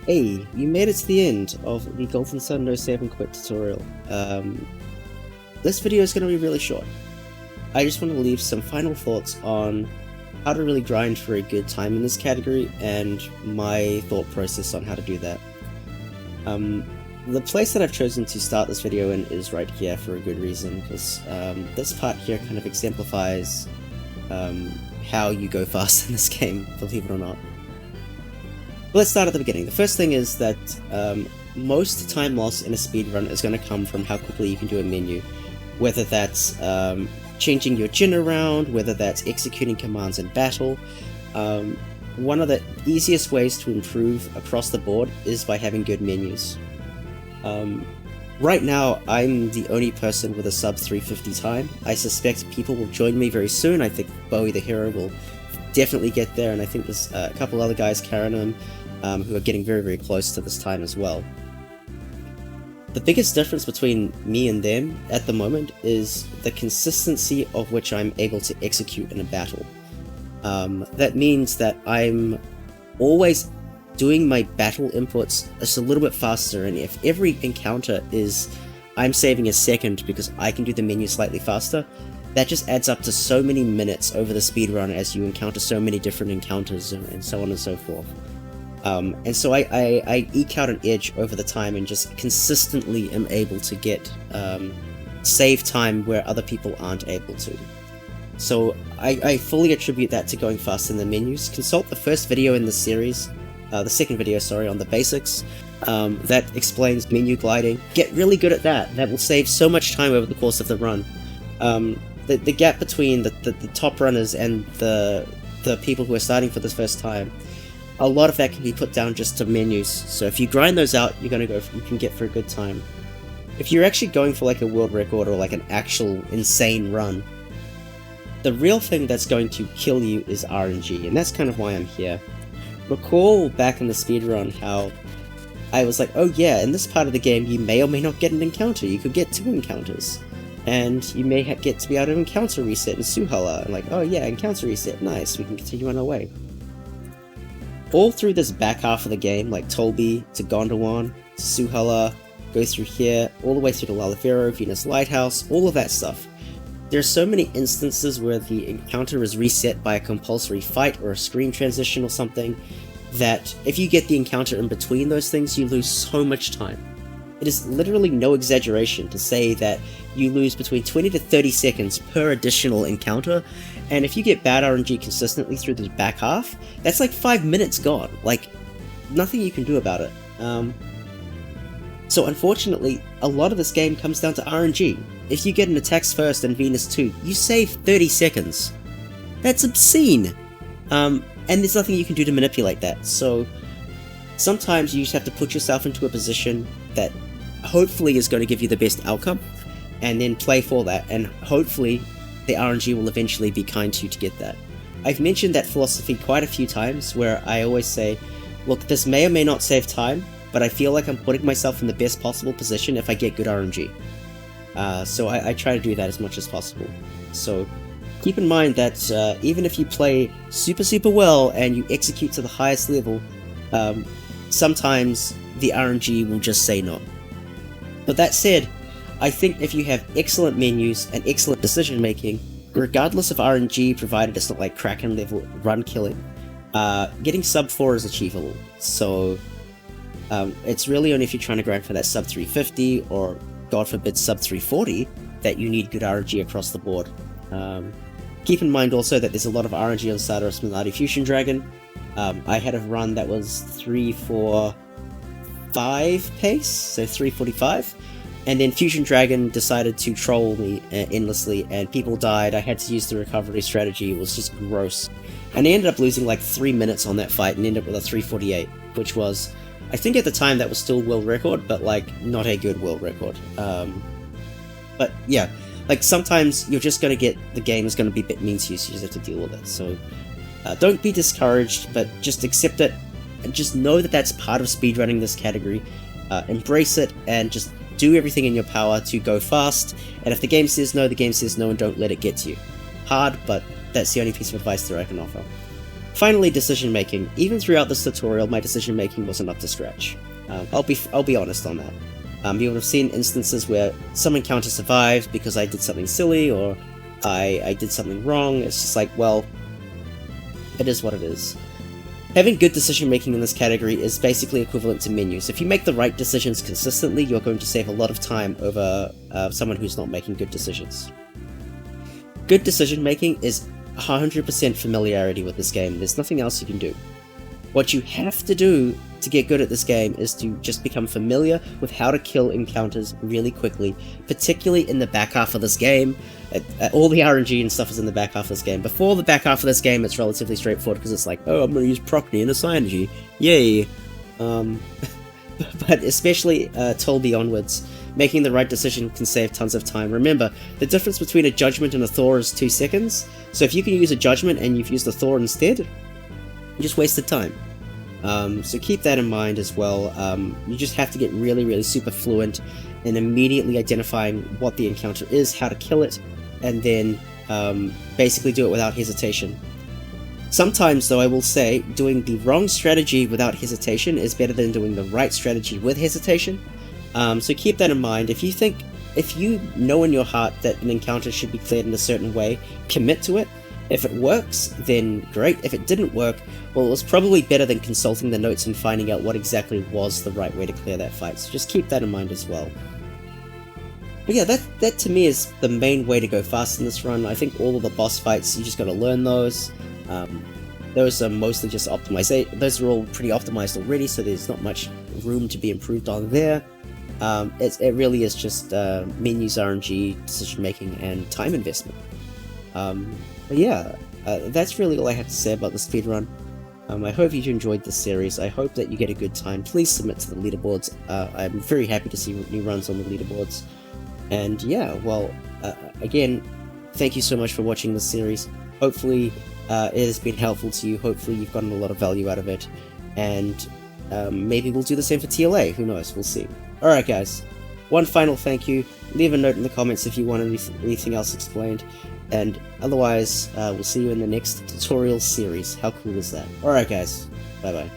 Hey, you made it to the end of the Golden Sun No Save and Quit tutorial. This video is going to be really short. I just want to leave some final thoughts on how to really grind for a good time in this category and my thought process on how to do that. The place that I've chosen to start this video in is right here for a good reason, because this part here kind of exemplifies how you go fast in this game, believe it or not. Let's start at the beginning. The first thing is that most time loss in a speedrun is going to come from how quickly you can do a menu. Whether that's changing your gen around, whether that's executing commands in battle. One of the easiest ways to improve across the board is by having good menus. Right now, I'm the only person with a sub 350 time. I suspect people will join me very soon. I think Bowie the Hero will definitely get there, and I think there's a couple other guys carrying him who are getting very, very close to this time as well. The biggest difference between me and them at the moment is the consistency of which I'm able to execute in a battle. That means that I'm always doing my battle inputs just a little bit faster, and if every encounter is I'm saving a second because I can do the menu slightly faster, that just adds up to so many minutes over the speedrun as you encounter so many different encounters and so on and so forth. And so I eke out an edge over the time and just consistently am able to get save time where other people aren't able to. So I fully attribute that to going fast in the menus. Consult the first video in the series, the second video, sorry, on the basics, that explains menu gliding. Get really good at that. That will save so much time over the course of the run. The gap between the top runners and the people who are starting for this first time, a lot of that can be put down just to menus. So if you grind those out, you can get for a good time. If you're actually going for like a world record or like an actual insane run, the real thing that's going to kill you is RNG, and that's kind of why I'm here. Recall back in the speedrun how I was like, oh yeah, in this part of the game you may or may not get an encounter. You could get 2 encounters. And you may get to be able to encounter reset in Suhala, and like, oh yeah, encounter reset, nice, we can continue on our way. All through this back half of the game, like Tolby to Gondwan, to Suhala, go through here, all the way through to Lalavero, Venus Lighthouse, all of that stuff. There are so many instances where the encounter is reset by a compulsory fight or a screen transition or something, that if you get the encounter in between those things, you lose so much time. It is literally no exaggeration to say that you lose between 20 to 30 seconds per additional encounter, and if you get bad RNG consistently through the back half, that's like 5 minutes gone. Like, nothing you can do about it. So unfortunately, a lot of this game comes down to RNG. If you get an attacks first and Venus 2, you save 30 seconds. That's obscene! And there's nothing you can do to manipulate that, so sometimes you just have to put yourself into a position that hopefully is going to give you the best outcome, and then play for that, and hopefully the RNG will eventually be kind to you to get that. I've mentioned that philosophy quite a few times, where I always say, look, this may or may not save time, but I feel like I'm putting myself in the best possible position if I get good RNG. So I try to do that as much as possible. So keep in mind that even if you play super well and you execute to the highest level, sometimes the RNG will just say no. But that said, I think if you have excellent menus and excellent decision making, regardless of RNG, provided it's not like Kraken level run killing, getting sub 4 is achievable. So it's really only if you're trying to grind for that sub 350 or god forbid sub 340 that you need good RNG across the board. Keep in mind also that there's a lot of RNG on Stardust Miladi Fusion Dragon. I had a run that was 345 pace, so 345, and then Fusion Dragon decided to troll me endlessly, and people died. I had to use the recovery strategy. It was just gross. And I ended up losing like 3 minutes on that fight and ended up with a 348, which was, I think at the time that was still world record, but like not a good world record. But yeah, like sometimes you're just gonna get, the game is gonna be a bit mean to you, so you just have to deal with it. So don't be discouraged, but just accept it, and just know that that's part of speedrunning this category. Embrace it, and just do everything in your power to go fast, and if the game says no, the game says no, and don't let it get to you. Hard, but that's the only piece of advice that I can offer. Finally, decision making. Even throughout this tutorial, my decision making wasn't up to scratch. I'll be honest on that. You would have seen instances where some encounter survived because I did something silly, or I did something wrong. It's just like, well, it is what it is. Having good decision making in this category is basically equivalent to menus. If you make the right decisions consistently, you're going to save a lot of time over someone who's not making good decisions. Good decision making is 100% familiarity with this game. There's nothing else you can do. What you have to do to get good at this game is to just become familiar with how to kill encounters really quickly, particularly in the back half of this game. All the RNG and stuff is in the back half of this game. Before the back half of this game, it's relatively straightforward because it's like, oh, I'm going to use Procny and a Synergy. Yay! But especially Tolby onwards, making the right decision can save tons of time. Remember, the difference between a Judgment and a Thor is 2 seconds, so if you can use a Judgment and you've used a Thor instead, you just wasted time. So keep that in mind as well. You just have to get really super fluent in immediately identifying what the encounter is, how to kill it, and then basically do it without hesitation. Sometimes, though, I will say, doing the wrong strategy without hesitation is better than doing the right strategy with hesitation. So keep that in mind. If you know in your heart that an encounter should be cleared in a certain way, commit to it. If it works, then great. If it didn't work, well, it was probably better than consulting the notes and finding out what exactly was the right way to clear that fight. So just keep that in mind as well. But yeah, that to me is the main way to go fast in this run. I think all of the boss fights, you just gotta learn those. Those are mostly just optimization. Those are all pretty optimized already, so there's not much room to be improved on there. It really is just menus, RNG, decision making, and time investment. But yeah, that's really all I have to say about the speedrun. I hope you enjoyed this series. I hope that you get a good time. Please submit to the leaderboards. I'm very happy to see new runs on the leaderboards. And yeah, well, again, thank you so much for watching this series. Hopefully it has been helpful to you. Hopefully you've gotten a lot of value out of it. And maybe we'll do the same for TLA. Who knows? We'll see. Alright guys, one final thank you. Leave a note in the comments if you want anything else explained. And otherwise, we'll see you in the next tutorial series. How cool is that? Alright guys, bye bye.